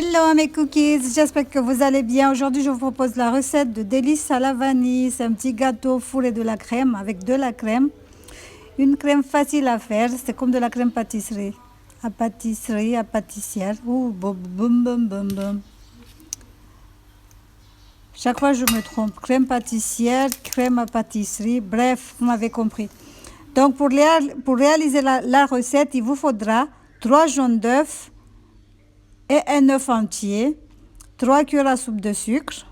Hello mes cookies, j'espère que vous allez bien. Aujourd'hui, je vous propose la recette de délices à la vanille. C'est un petit gâteau fourré de la crème avec de la crème. Une crème facile à faire, c'est comme de la crème pâtissière. Ouh, boum, boum, boum, boum, boum. Chaque fois, je me trompe. Crème pâtissière, crème à pâtisserie, bref, vous m'avez compris. Donc, pour réaliser la recette, il vous faudra 3 jaunes d'œufs et un œuf entier, 3 cuillères à soupe de sucre.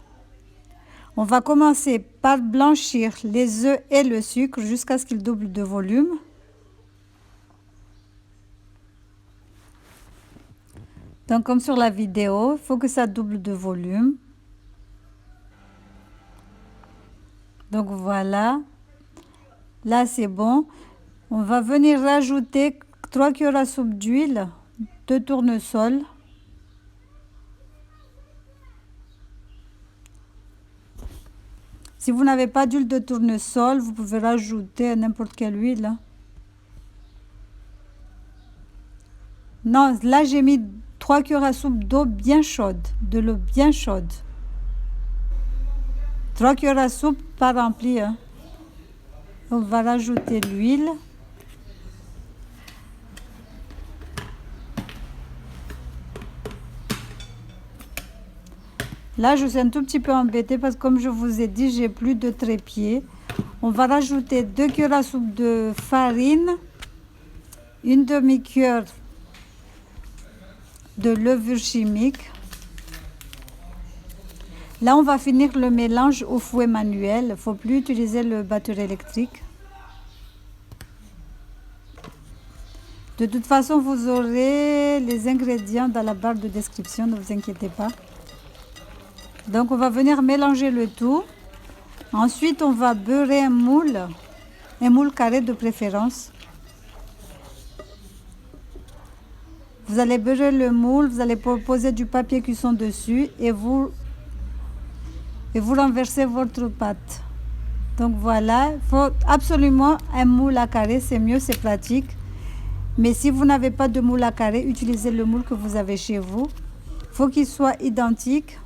On va commencer par blanchir les œufs et le sucre jusqu'à ce qu'ils doublent de volume. Donc, comme sur la vidéo, il faut que ça double de volume. Donc voilà, là c'est bon. On va venir rajouter 3 cuillères à soupe d'huile de tournesol. Si vous n'avez pas d'huile de tournesol, vous pouvez rajouter n'importe quelle huile. Non, là j'ai mis 3 cuillères à soupe d'eau bien chaude, de l'eau bien chaude. 3 cuillères à soupe pas remplies. Hein. On va rajouter l'huile. Là, je suis un tout petit peu embêtée parce que comme je vous ai dit, j'ai plus de trépied. On va rajouter 2 cuillères à soupe de farine, une demi-cuillère de levure chimique. Là, on va finir le mélange au fouet manuel. Il ne faut plus utiliser le batteur électrique. De toute façon, vous aurez les ingrédients dans la barre de description, ne vous inquiétez pas. Donc, on va venir mélanger le tout. Ensuite, on va beurrer un moule carré de préférence. Vous allez beurrer le moule, vous allez poser du papier cuisson dessus et vous renversez votre pâte. Donc voilà, il faut absolument un moule à carré, c'est mieux, c'est pratique. Mais si vous n'avez pas de moule à carré, utilisez le moule que vous avez chez vous. Il faut qu'il soit identique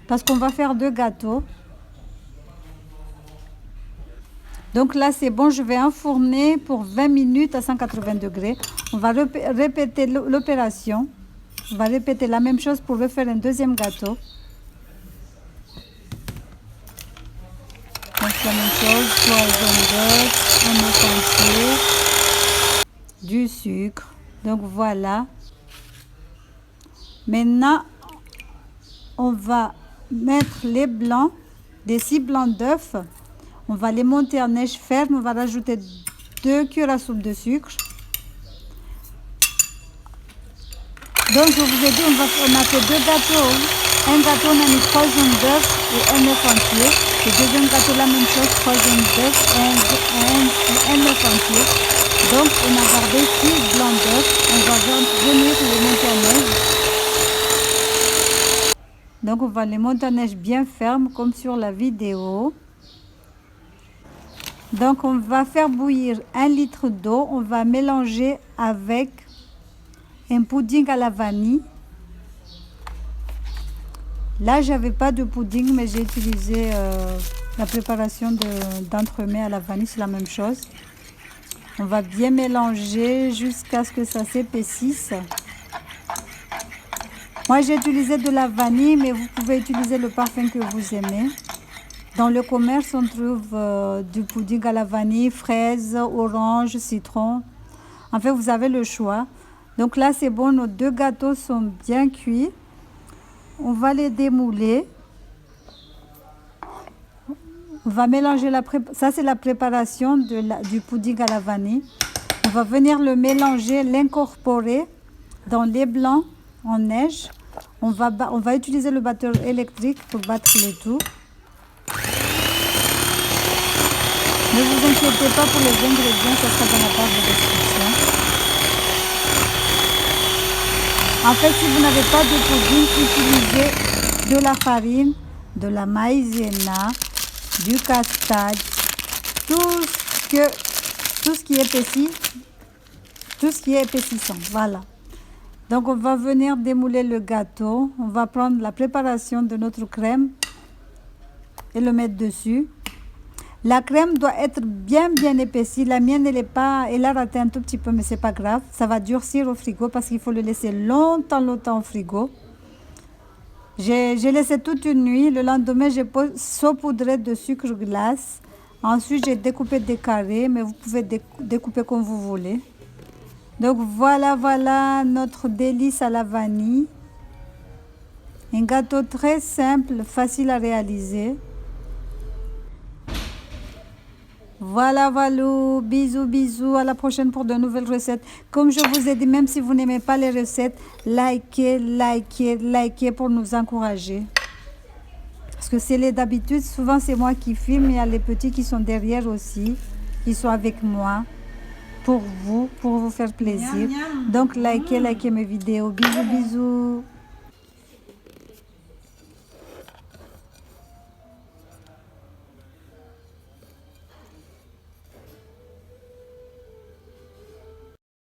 parce qu'on va faire 2 gâteaux. Donc là, c'est bon, je vais enfourner pour 20 minutes à 180 degrés. On va répéter l'opération. On va répéter la même chose pour refaire un deuxième gâteau. Donc la même chose, 3 jaunes d'œufs, un œuf entier, du sucre. Donc voilà. Maintenant, on va mettre les blancs, des 6 blancs d'œufs. On va les monter en neige ferme. On va rajouter 2 cuillères à soupe de sucre. Donc je vous ai dit, on a fait 2 gâteaux. Un gâteau, on a mis 3 jaunes d'œufs et un œuf entier. Le deuxième gâteau, la même chose, 3 jaunes d'œufs et un œuf entier. Donc on a gardé 6 blancs d'œufs. On va venir les monter en neige. Donc on va les monter en neige bien ferme comme sur la vidéo. Donc on va faire bouillir 1 litre d'eau. On va mélanger avec un pudding à la vanille. Là, j'avais pas de pudding, mais j'ai utilisé la préparation d'entremets à la vanille, c'est la même chose. On va bien mélanger jusqu'à ce que ça s'épaississe. Moi, j'ai utilisé de la vanille, mais vous pouvez utiliser le parfum que vous aimez. Dans le commerce, on trouve du pudding à la vanille, fraise, orange, citron. En fait, vous avez le choix. Donc là, c'est bon, nos 2 gâteaux sont bien cuits. On va les démouler. On va mélanger ça c'est la préparation du pudding à la vanille. On va venir le mélanger, l'incorporer dans les blancs en neige. On va utiliser le batteur électrique pour battre le tout. Ne vous inquiétez pas pour les ingrédients, ça sera dans la barre de description. En fait, si vous n'avez pas de pudding, utilisez de la farine, de la maïzena, du castade, tout ce qui est épaississant. Voilà. Donc on va venir démouler le gâteau. On va prendre la préparation de notre crème et le mettre dessus. La crème doit être bien épaissie. La mienne, elle a raté un tout petit peu, mais c'est pas grave. Ça va durcir au frigo parce qu'il faut le laisser longtemps au frigo. J'ai laissé toute une nuit. Le lendemain, j'ai saupoudré de sucre glace. Ensuite, j'ai découpé des carrés, mais vous pouvez découper comme vous voulez. Donc voilà notre délice à la vanille. Un gâteau très simple, facile à réaliser. Voilà, bisous, à la prochaine pour de nouvelles recettes. Comme je vous ai dit, même si vous n'aimez pas les recettes, likez pour nous encourager. Parce que c'est les d'habitude, souvent c'est moi qui filme, il y a les petits qui sont derrière aussi, qui sont avec moi, pour vous faire plaisir. Donc likez mes vidéos. Bisous.